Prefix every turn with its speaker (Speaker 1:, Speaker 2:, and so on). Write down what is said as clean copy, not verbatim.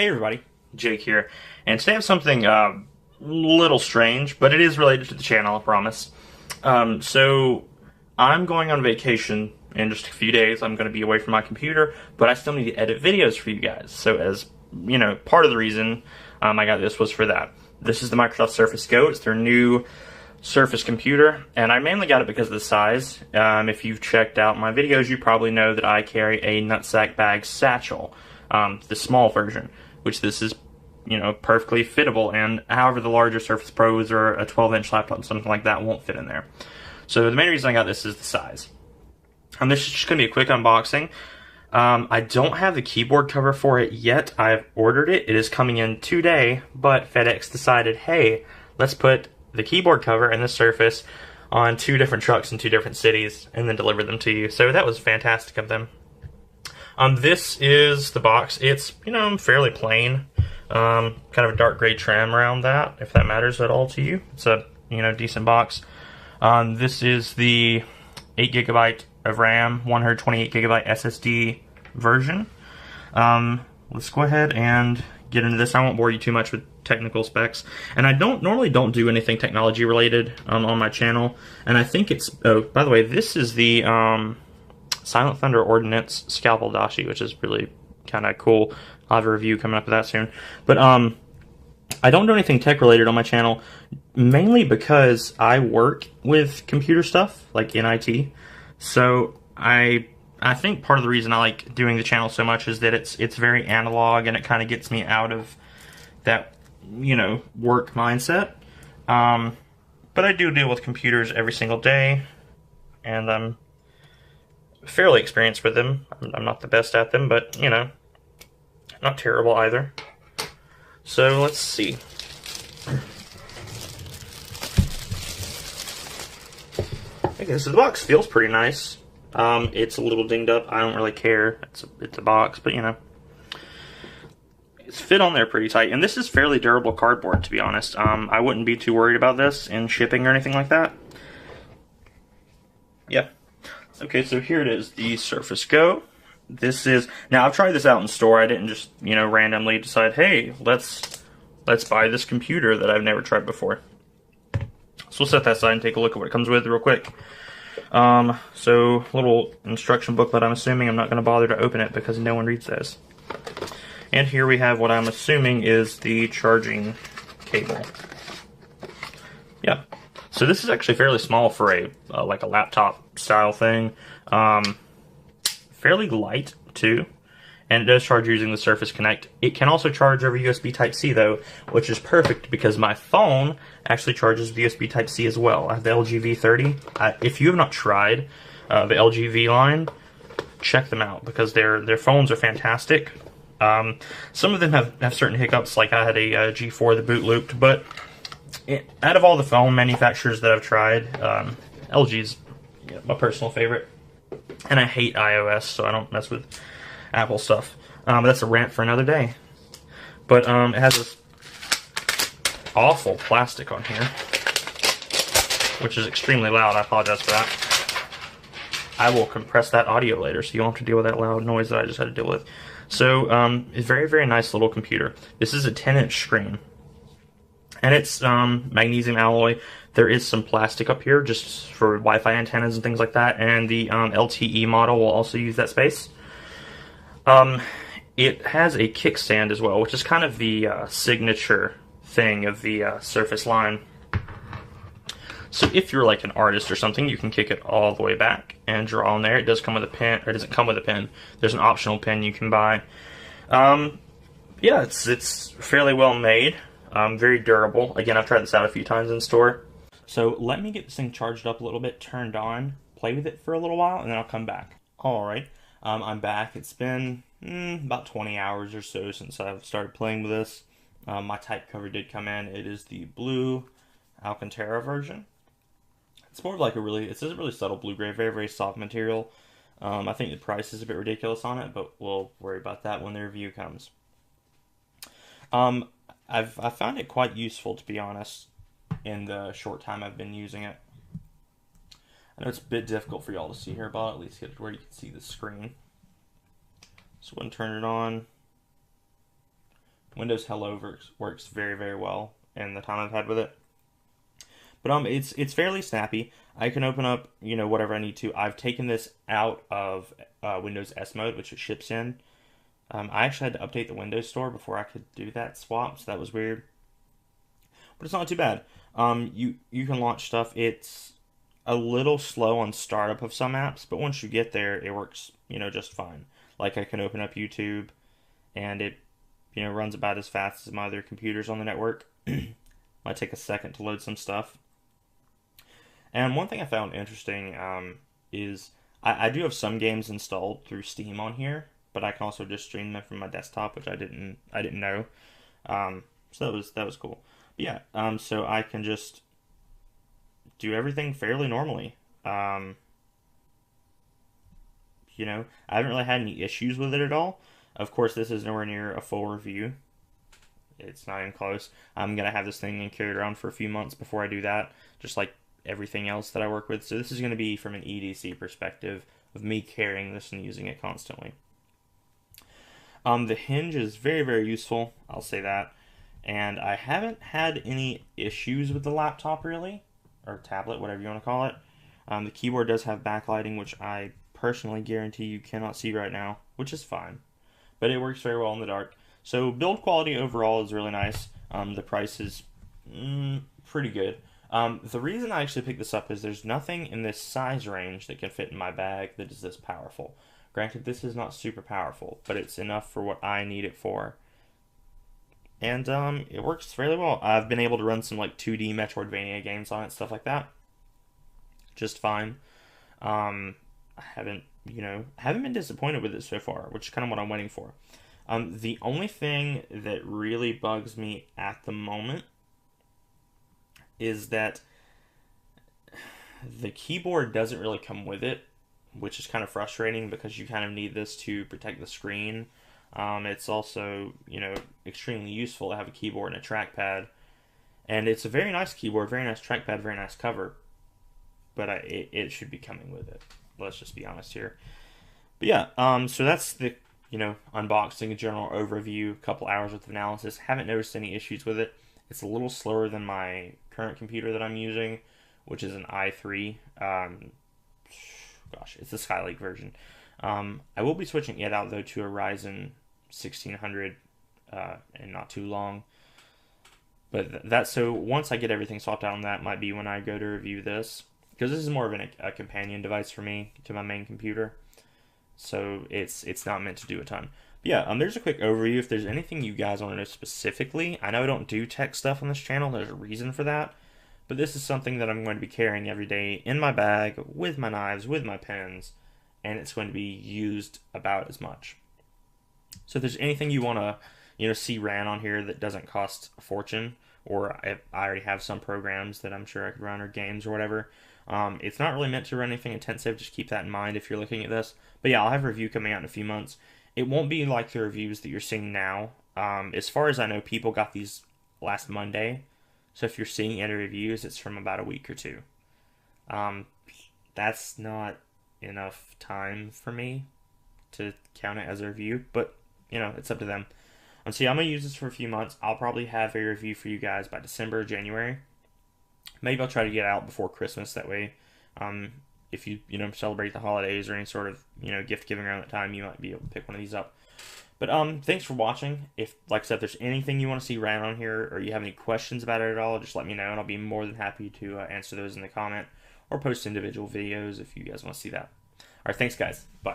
Speaker 1: Hey everybody, Jake here, and today I have something little strange, but it is related to the channel, I promise. So I'm going on vacation in just a few days. I'm going to be away from my computer, but I still need to edit videos for you guys. So as you know, part of the reason I got this was for that. This is the Microsoft Surface Go. It's their new Surface computer, and I mainly got it because of the size. If you've checked out my videos, you probably know that I carry a nutsack bag satchel, the small version, which this is, you know, perfectly fittable, and however the larger Surface Pros or a 12-inch laptop, something like that, won't fit in there. So the main reason I got this is the size. This is just going to be a quick unboxing. I don't have the keyboard cover for it yet. I've ordered it. It is coming in today, but FedEx decided, hey, let's put the keyboard cover and the Surface on 2 different trucks in 2 different cities and then deliver them to you. So that was fantastic of them. This is the box. It's, you know, fairly plain. Kind of a dark gray trim around that, if that matters at all to you. It's a, you know, decent box. This is the 8GB of RAM, 128GB SSD version. Let's go ahead and get into this. I won't bore you too much with technical specs, and I normally don't do anything technology related on my channel. And I think it's, oh, by the way, this is the Silent Thunder Ordnance Scalpel Dashi, which is really kind of cool. I'll have a review coming up of that soon. But I don't do anything tech related on my channel, mainly because I work with computer stuff, like in IT. So I think part of the reason I like doing the channel so much is that it's very analog, and it kind of gets me out of that, you know, work mindset. But I do deal with computers every single day, and I'm fairly experienced with them. I'm not the best at them, but, you know, not terrible either. So let's see. Okay, so the box feels pretty nice. It's a little dinged up. I don't really care. It's a box, but you know, it's fit on there pretty tight. And this is fairly durable cardboard, to be honest. I wouldn't be too worried about this in shipping or anything like that. Yeah. Okay, so here it is, the Surface Go. This is, now I've tried this out in store. I didn't just, you know, randomly decide, hey, let's buy this computer that I've never tried before. So we'll set that aside and take a look at what it comes with real quick. So little instruction booklet. I'm assuming I'm not going to bother to open it because no one reads this. And here we have what I'm assuming is the charging cable. Yeah. So this is actually fairly small for a like a laptop style thing. Fairly light too, and it does charge using the Surface Connect. It can also charge over USB Type-C though, which is perfect because my phone actually charges the USB Type-C as well. I have the LG V30. If you have not tried the LG V line, check them out because their phones are fantastic. Some of them have certain hiccups, like I had a G4 that boot looped, but out of all the phone manufacturers that I've tried, LG's my personal favorite. And I hate iOS, so I don't mess with Apple stuff. But that's a rant for another day. But it has this awful plastic on here, which is extremely loud. I apologize for that. I will compress that audio later, so you don't have to deal with that loud noise that I just had to deal with. So, it's a very, very nice little computer. This is a 10-inch screen. And it's magnesium alloy. There is some plastic up here just for Wi-Fi antennas and things like that, and the LTE model will also use that space. It has a kickstand as well, which is kind of the signature thing of the Surface line. So if you're like an artist or something, you can kick it all the way back and draw on there. It does come with a pen, or it doesn't come with a pen. There's an optional pen you can buy. Yeah, it's fairly well made. Very durable. Again, I've tried this out a few times in store. So let me get this thing charged up a little bit, turned on, play with it for a little while, and then I'll come back. Alright, I'm back. It's been about 20 hours or so since I've started playing with this. My type cover did come in. It is the blue Alcantara version. It's more of like it's a really subtle blue-gray, very, very soft material. I think the price is a bit ridiculous on it, but we'll worry about that when the review comes. I found it quite useful, to be honest, in the short time I've been using it. I know it's a bit difficult for y'all to see here, but I'll at least get it where you can see the screen. So when turn it on, Windows Hello works very, very well in the time I've had with it. But it's fairly snappy. I can open up, whatever I need to. I've taken this out of Windows S mode, which it ships in. I actually had to update the Windows Store before I could do that swap, so that was weird. But it's not too bad. You can launch stuff. It's a little slow on startup of some apps, but once you get there, it works, just fine. Like I can open up YouTube, and it, runs about as fast as my other computers on the network. Might take a second to load some stuff. And one thing I found interesting is I do have some games installed through Steam on here, but I can also just stream them from my desktop, which I didn't know. So that was cool. But yeah, so I can just do everything fairly normally. I haven't really had any issues with it at all. Of course, this is nowhere near a full review. It's not even close. I'm gonna have this thing carried around for a few months before I do that, just like everything else that I work with. So this is gonna be from an EDC perspective of me carrying this and using it constantly. The hinge is very, very useful. I'll say that. And I haven't had any issues with the laptop really, or tablet, whatever you want to call it. The keyboard does have backlighting, which I personally guarantee you cannot see right now, which is fine. But it works very well in the dark. So build quality overall is really nice. The price is pretty good. The reason I actually picked this up is there's nothing in this size range that can fit in my bag that is this powerful. Granted, this is not super powerful, but it's enough for what I need it for. And it works fairly well. I've been able to run some like 2D Metroidvania games on it, stuff like that. Just fine. I haven't been disappointed with it so far, which is kind of what I'm waiting for. The only thing that really bugs me at the moment is that the keyboard doesn't really come with it, which is kind of frustrating because you kind of need this to protect the screen. It's also, extremely useful to have a keyboard and a trackpad. And it's a very nice keyboard, very nice trackpad, very nice cover. But it should be coming with it. Let's just be honest here. But yeah, so that's the, unboxing, a general overview, a couple hours worth of analysis. Haven't noticed any issues with it. It's a little slower than my current computer that I'm using, which is an i3. It's the Skylake version. I will be switching it out though to a Ryzen 1600 in not too long. But so once I get everything swapped out on that might be when I go to review this, because this is more of a companion device for me to my main computer. So it's not meant to do a ton. But yeah, there's a quick overview. If there's anything you guys want to know specifically, I know I don't do tech stuff on this channel. There's a reason for that. But this is something that I'm going to be carrying every day in my bag, with my knives, with my pens, and it's going to be used about as much. So if there's anything you want to, see ran on here that doesn't cost a fortune, or I already have some programs that I'm sure I could run, or games or whatever, it's not really meant to run anything intensive. Just keep that in mind if you're looking at this. But yeah, I'll have a review coming out in a few months. It won't be like the reviews that you're seeing now. As far as I know, people got these last Monday. So if you're seeing any reviews, it's from about a week or two. That's not enough time for me to count it as a review, but it's up to them. So yeah, I'm gonna use this for a few months. I'll probably have a review for you guys by December or January. Maybe I'll try to get out before Christmas. That way, if you celebrate the holidays or any sort of gift giving around that time, you might be able to pick one of these up. But thanks for watching. If, like I said, if there's anything you want to see ran on here, or you have any questions about it at all, just let me know, and I'll be more than happy to answer those in the comment, or post individual videos if you guys want to see that. All right, thanks guys. Bye.